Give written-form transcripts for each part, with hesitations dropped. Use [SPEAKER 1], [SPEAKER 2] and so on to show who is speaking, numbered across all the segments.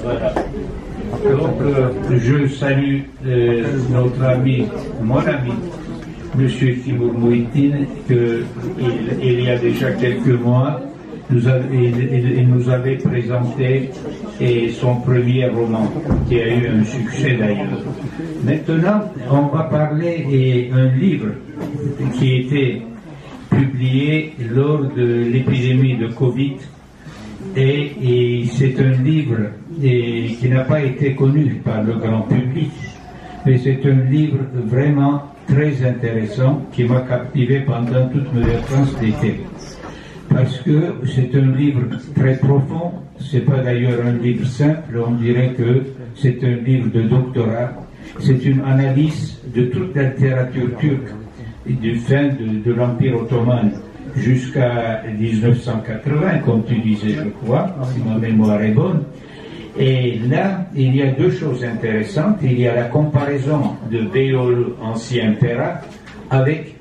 [SPEAKER 1] Voilà. Donc, je salue notre ami, mon ami, M. Timur Muhittin, il y a déjà quelques mois, il nous avait présenté son premier roman, qui a eu un succès d'ailleurs. Maintenant, on va parler d'un livre qui était publié lors de l'épidémie de Covid, et c'est un livre qui n'a pas été connu par le grand public, mais c'est un livre vraiment très intéressant qui m'a captivé pendant toutes mes vacances d'été. Parce que c'est un livre très profond, c'est pas d'ailleurs un livre simple, on dirait que c'est un livre de doctorat, c'est une analyse de toute la littérature turque du fin de l'Empire ottoman jusqu'à 1980, comme tu disais, je crois, si ma mémoire est bonne. Et là, il y a deux choses intéressantes. Il y a la comparaison de Beyoğlu, ancien Pera, avec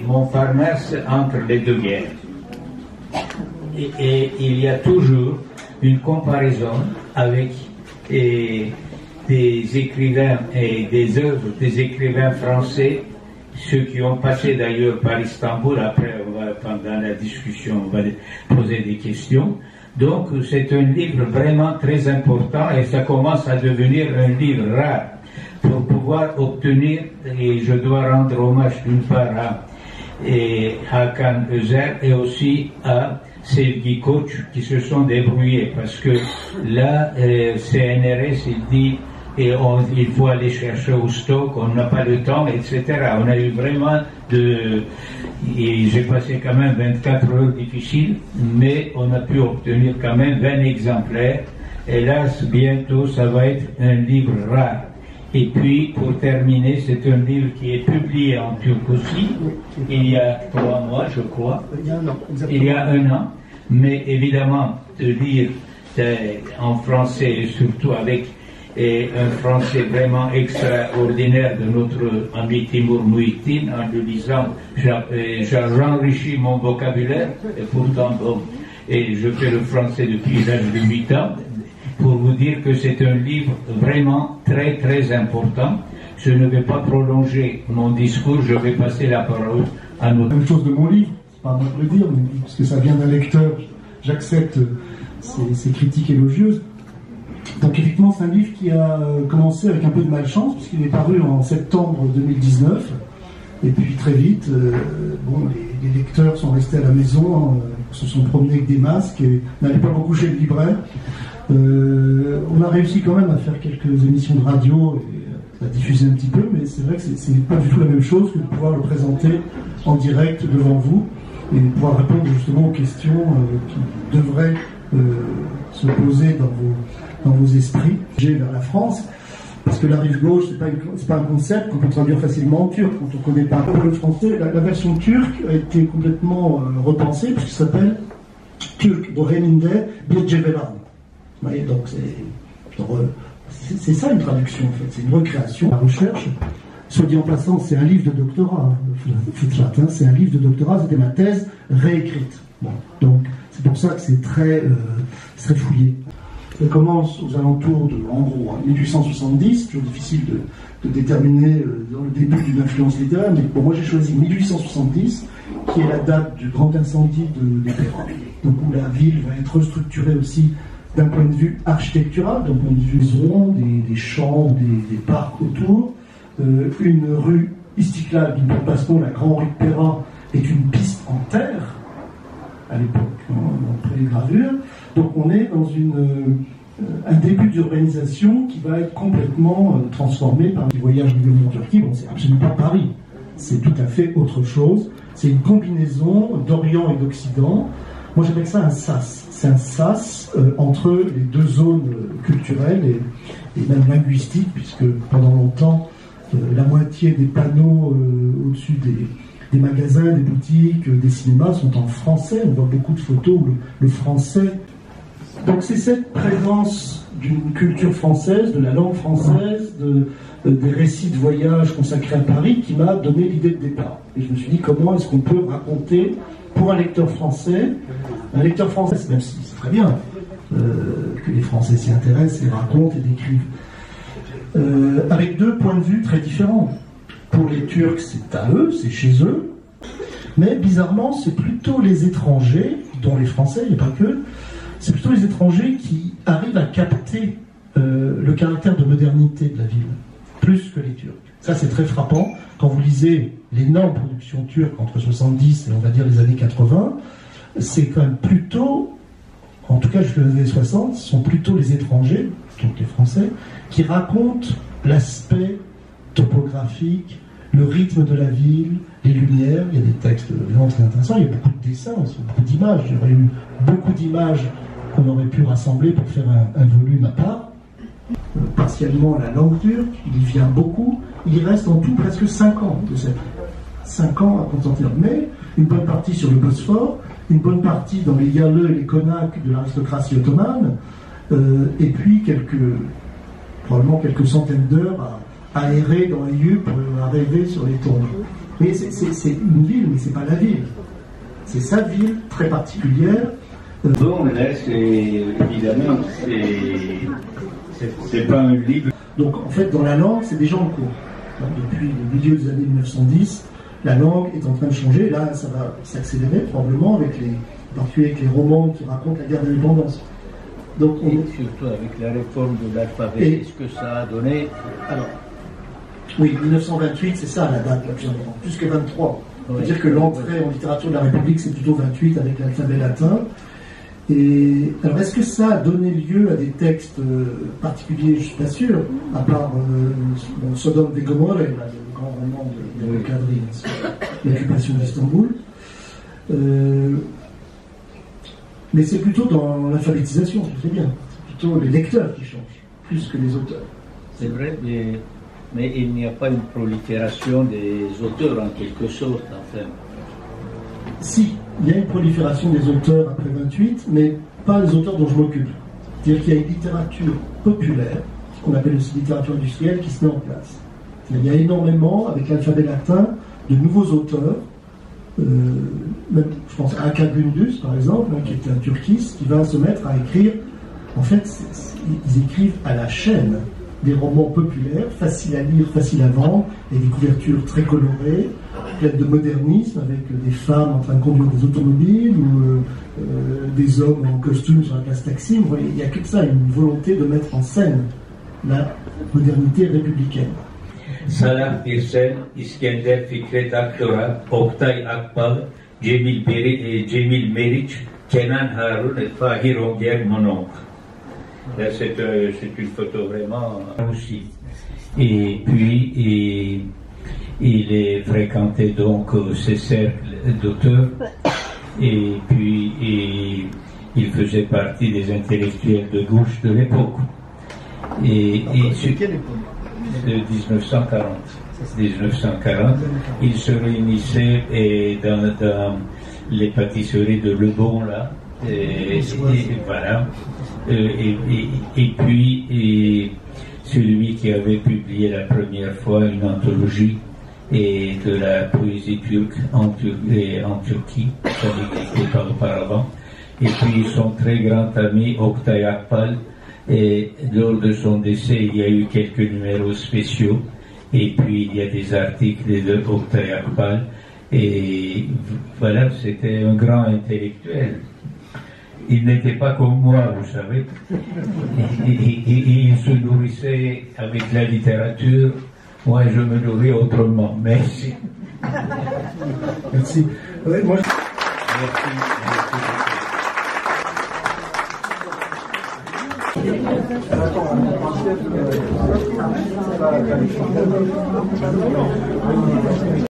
[SPEAKER 1] Montparnasse entre les deux guerres. Et il y a toujours une comparaison avec des écrivains et des œuvres des écrivains français, ceux qui ont passé d'ailleurs par Istanbul. Après, pendant la discussion, on va poser des questions. Donc, c'est un livre vraiment très important et ça commence à devenir un livre rare pour pouvoir obtenir, et je dois rendre hommage d'une part à Hakan Özer et aussi à Sevgi Koç qui se sont débrouillés parce que là, CNRS, il dit il faut aller chercher au stock, on n'a pas le temps, etc. On a eu vraiment et j'ai passé quand même 24 heures difficiles, mais on a pu obtenir quand même 20 exemplaires. Hélas, bientôt, ça va être un livre rare. Et puis, pour terminer, c'est un livre qui est publié en turc aussi, il y a 3 mois, je crois. Il y a un an. Mais évidemment, de lire en français, et surtout avec un français vraiment extraordinaire de notre ami Timur Muhittin, en le lisant, j'enrichis mon vocabulaire, et pourtant, bon, et je fais le français depuis l'âge de 8 ans, pour vous dire que c'est un livre vraiment très très important. Je ne vais pas prolonger mon discours, je vais passer la parole à notre...
[SPEAKER 2] La même chose de mon livre, c'est pas à moi de le dire, mais parce que ça vient d'un lecteur, j'accepte ces critiques élogieuses. Donc effectivement, c'est un livre qui a commencé avec un peu de malchance, puisqu'il est paru en septembre 2019, et puis très vite, les lecteurs sont restés à la maison, se sont promenés avec des masques et n'allaient pas beaucoup chez le libraire. On a réussi quand même à faire quelques émissions de radio et à diffuser un petit peu, mais c'est vrai que c'est pas du tout la même chose que de pouvoir le présenter en direct devant vous et de pouvoir répondre justement aux questions qui devraient se poser dans vos esprits. J'ai vers la France, parce que la rive gauche, c'est pas un concept qu'on peut traduire facilement en turc quand on ne connaît pas le français. La version turque a été complètement repensée, puisqu'il s'appelle Turc de Reminde Birceveran. Vous voyez, donc c'est ça une traduction en fait, c'est une recréation. La recherche, soit dit en passant, c'est un livre de doctorat, c'est un livre de doctorat, c'était ma thèse réécrite. Bon, donc c'est pour ça que c'est très fouillé. Ça commence aux alentours de, en gros, 1870, toujours difficile de déterminer dans le début d'une influence littéraire, mais bon, moi j'ai choisi 1870, qui est la date du grand incendie de Pera, donc où la ville va être restructurée aussi d'un point de vue architectural, d'un point de vue maison, des champs, des parcs autour, une rue Istiklal, parce que la grande rue de Pera est une piste en terre, à l'époque, après les gravures. Donc on est dans un début d'urbanisation qui va être complètement transformé par les voyages réguliers en Turquie. Bon, c'est absolument pas Paris, c'est tout à fait autre chose. C'est une combinaison d'Orient et d'Occident. Moi j'appelle ça un sas. C'est un sas entre les deux zones culturelles et même linguistiques, puisque pendant longtemps, la moitié des panneaux au-dessus des magasins, des boutiques, des cinémas sont en français. On voit beaucoup de photos où le français... Donc c'est cette présence d'une culture française, de la langue française, des récits de voyage consacrés à Paris qui m'a donné l'idée de départ. Et je me suis dit, comment est-ce qu'on peut raconter pour un lecteur français, même si très bien que les Français s'y intéressent et racontent et décrivent. Avec deux points de vue très différents. Pour les Turcs, c'est à eux, c'est chez eux, mais bizarrement, c'est plutôt les étrangers, dont les Français, il n'y a pas que, c'est plutôt les étrangers qui arrivent à capter le caractère de modernité de la ville, plus que les Turcs. Ça, c'est très frappant. Quand vous lisez l'énorme production turque entre 70 et on va dire les années 80, c'est quand même plutôt, en tout cas jusqu'aux années 60, ce sont plutôt les étrangers, donc les Français, qui racontent l'aspect topographique, le rythme de la ville, les lumières. Il y a des textes vraiment très intéressants, il y a beaucoup de dessins, beaucoup d'images. Il y aurait eu beaucoup d'images qu'on aurait pu rassembler pour faire un volume à part. Partiellement la langue turque, il y vient beaucoup. Il reste en tout presque 5 ans de cette 5 ans à Constantinople. Mais une bonne partie sur le Bosphore, une bonne partie dans les Yalı et les Konak de l'aristocratie ottomane, et puis probablement quelques centaines d'heures à errer dans les lieux pour arriver sur les tombes. Mais c'est une ville, mais c'est pas la ville. C'est sa ville très particulière.
[SPEAKER 1] Bon, là, évidemment, c'est pas un livre.
[SPEAKER 2] Donc, en fait, dans la langue, c'est déjà en cours. Donc, depuis le milieu des années 1910, la langue est en train de changer. Là, ça va s'accélérer probablement avec les romans qui racontent la guerre d'indépendance. Donc,
[SPEAKER 1] surtout avec la réforme de l'alphabet, est-ce que ça a donné...
[SPEAKER 2] Alors, oui, 1928, c'est ça la date la plus importante, plus que 23. C'est-à-dire que l'entrée en littérature de la République, c'est plutôt 28 avec l'alphabet latin. Et alors, est-ce que ça a donné lieu à des textes particuliers? Je ne suis pas sûr, à part Sodome et Gomorrhe, le grand roman de Kadri, l'occupation d'Istanbul. Mais c'est plutôt dans l'alphabétisation, c'est bien. C'est plutôt les lecteurs qui changent, plus que les auteurs.
[SPEAKER 1] C'est vrai, mais il n'y a pas une prolifération des auteurs en quelque sorte, enfin.
[SPEAKER 2] Si, il y a une prolifération des auteurs après 28, mais pas les auteurs dont je m'occupe. C'est-à-dire qu'il y a une littérature populaire, ce qu'on appelle aussi littérature industrielle, qui se met en place. Il y a énormément, avec l'alphabet latin, de nouveaux auteurs, même, je pense à Akagundus, par exemple, qui est un turquiste, qui va se mettre à écrire. En fait, ils écrivent à la chaîne des romans populaires, faciles à lire, faciles à vendre, et des couvertures très colorées, pleines de modernisme, avec des femmes en train de conduire des automobiles, ou des hommes en costume sur la place Taksim. Vous voyez, il n'y a que ça, une volonté de mettre en scène la modernité républicaine.
[SPEAKER 1] Salah Birsen, Iskender Fikret Aktora, Oktay Akbal, Cemil Meriç, Kenan Harun et Fahir Onger, mon oncle. Là, c'est une photo vraiment aussi. Et puis, il est fréquenté donc ces cercles d'auteurs, et puis il faisait partie des intellectuels de gauche de l'époque. Et sur quelle époque? De 1940. 1940, il se réunissait dans les pâtisseries de Lebon, là, et voilà. Et puis, celui qui avait publié la première fois une anthologie de la poésie turque en Turquie, ça n'existait pas auparavant. Et puis son très grand ami Oktay Akbal, et lors de son décès, il y a eu quelques numéros spéciaux, et puis il y a des articles de Oktay Akbal, et voilà, c'était un grand intellectuel. Il n'était pas comme moi, vous savez. Il se nourrissait avec la littérature. Moi, je me nourris autrement. Merci.
[SPEAKER 2] Merci. Ouais, moi... Merci.